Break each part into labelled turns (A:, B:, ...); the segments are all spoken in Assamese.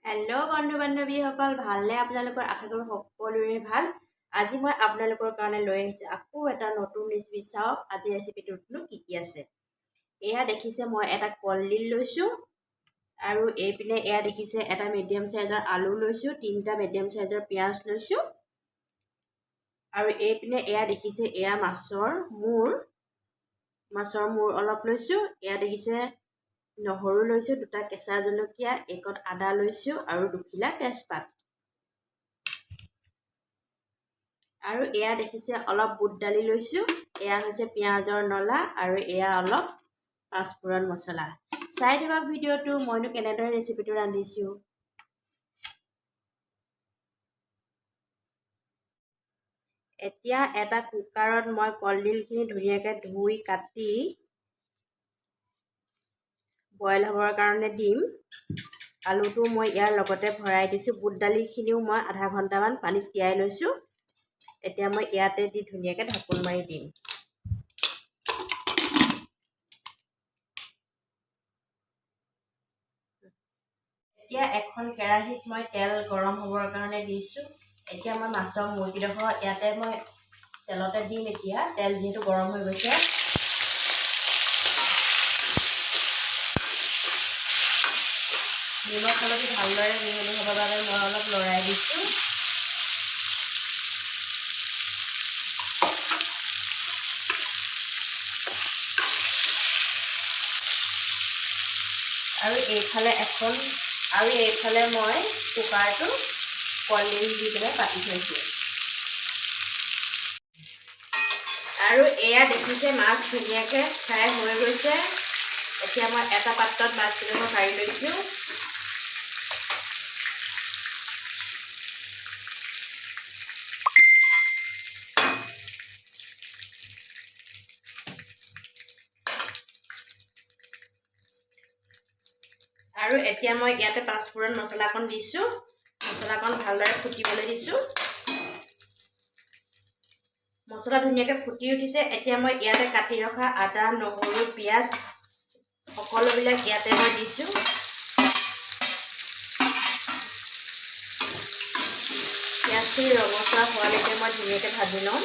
A: হেল্ল' বন্ধু বান্ধৱীসকল, ভালনে আপোনালোকৰ? আশা কৰোঁ সকলোৰে ভাল। আজি মই আপোনালোকৰ কাৰণে লৈ আহিছোঁ আকৌ এটা নতুন ৰেচিপি। চাওক আজি ৰেচিপিটোতনো কি কি আছে। এয়া দেখিছে মই এটা কলডিল লৈছোঁ, আৰু এইপিনে এয়া দেখিছে এটা মিডিয়াম চাইজৰ আলু লৈছোঁ, 3টা মিডিয়াম চাইজৰ পিঁয়াজ লৈছোঁ, আৰু এইপিনে এয়া দেখিছে এয়া মাছৰ মূৰ অলপ লৈছোঁ। এয়া দেখিছে নহৰু লৈছোঁ, 2টা কেঁচা জলকীয়া, একত আদা লৈছোঁ, আৰু 2 খিলা তেজপাত। আৰু এয়া দেখিছে অলপ বুট দালি লৈছোঁ। এয়া হৈছে পিঁয়াজৰ নলা, আৰু এয়া অলপ পাঁচফোৰণ মছলা। চাই থাকক ভিডিঅ'টো, মইনো কেনেদৰে ৰেচিপিটো ৰান্ধিছোঁ। এতিয়া এটা কুকাৰত মই কলডিলখিনি ধুনীয়াকৈ ধুই কাটি বইল হ'বৰ কাৰণে দিম। আলুটো মই ইয়াৰ লগতে ভৰাই দিছোঁ। বুট দালিখিনিও মই আধা ঘণ্টামান পানীত তিয়াই লৈছোঁ। এতিয়া মই ইয়াতে দি ধুনীয়াকৈ ঢাকোন মাৰি দিম। এতিয়া এখন কেৰাহীত মই তেল গৰম হ'বৰ কাৰণে দিছোঁ। এতিয়া মই মাছৰ মুৰ্গীডোখৰ ইয়াতে মই তেলতে দিম। এতিয়া তেল যিহেতু গৰম হৈ গৈছে, নিমখ হালধি ভালদৰে মিহলি হ'বৰ বাবে মই অলপ লৰাই দিছোঁ। আৰু এইফালে মই কুকাৰটো কলডিল দি পেলাই পাতি থৈছোঁ। আৰু এয়া দেখিছে মাছ ধুনীয়াকৈ ফ্ৰাই হৈ গৈছে। এতিয়া মই এটা পাত্ৰত মাছকেইডোখৰ কাঢ়ি লৈছোঁ। আৰু এতিয়া মই ইয়াতে পাঁচফোৰণ মছলাকণ দিছোঁ। মছলাকণ ভালদৰে ফুটিবলৈ দিছোঁ। মছলা ধুনীয়াকৈ ফুটি উঠিছে। এতিয়া মই ইয়াতে কাটি ৰখা আদা, নহৰু, পিঁয়াজ সকলোবিলাক ইয়াতে মই দিছোঁ। পিঁয়াজখিনি ৰঙচুৱা হোৱালৈকে মই ধুনীয়াকৈ ভাজি ল'ম।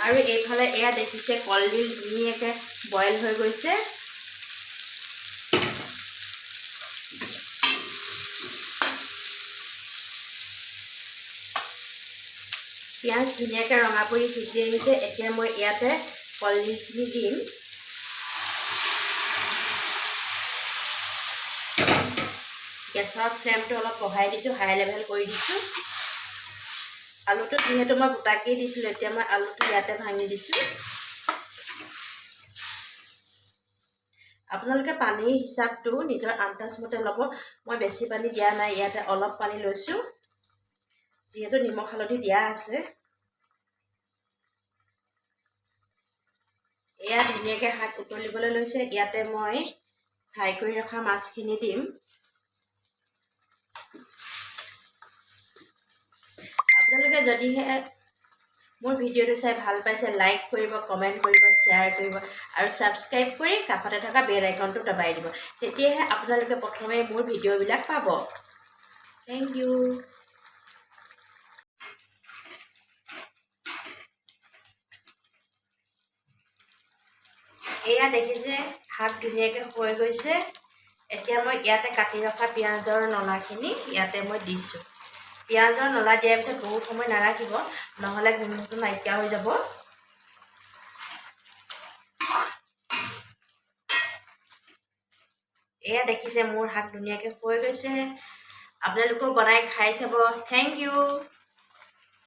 A: আৰু এইফালে এয়া দেখিছে কলডিল ধুনীয়াকৈ বইল হৈ গৈছে। পিঁয়াজ ধুনীয়াকৈ ৰঙা পৰি সিজি আহিছে। এতিয়া মই ইয়াতে কলডিলখিনি দিম। গেছৰ ফ্লেমটো অলপ বঢ়াই দিছোঁ, হাই লেভেল কৰি দিছোঁ। আলুটো যিহেতু মই গোটাকেই দিছিলোঁ, এতিয়া মই আলুটো ইয়াতে ভাঙি দিছোঁ। আপোনালোকে পানীৰ হিচাপটো নিজৰ আন্দাজমতে ল'ব। মই বেছি পানী দিয়া নাই, ইয়াতে অলপ পানী লৈছোঁ, যিহেতু নিমখ হালধি দিয়া আছে। এয়া ধুনীয়াকৈ শাক উতলিবলৈ লৈছে। ইয়াতে মই ফ্ৰাই কৰি ৰখা মাছখিনি দিম। আপোনালোকে যদিহে মোৰ ভিডিঅ'টো চাই ভাল পাইছে, লাইক কৰিব, কমেণ্ট কৰিব, শ্বেয়াৰ কৰিব, আৰু ছাবস্ক্ৰাইব কৰি কাষতে থকা বেল আইকনটো দবাই দিব। তেতিয়াহে আপোনালোকে প্ৰথমে মোৰ ভিডিঅ'বিলাক পাব। Thank you. এয়া দেখিছে শাক ধুনীয়াকৈ হৈ গৈছে। এতিয়া মই ইয়াতে কাটি ৰখা পিঁয়াজৰ নলাখিনি ইয়াতে মই দিছোঁ। পিঁয়াজৰ নলা দিয়াৰ পিছত বহুত সময় নাৰাখিব, নহ'লে গোন্ধটো নাইকিয়া হৈ যাব। এয়া দেখিছে মোৰ শাক ধুনীয়াকৈ হৈ গৈছে। আপোনালোকেও বনাই খাই চাব। Thank U.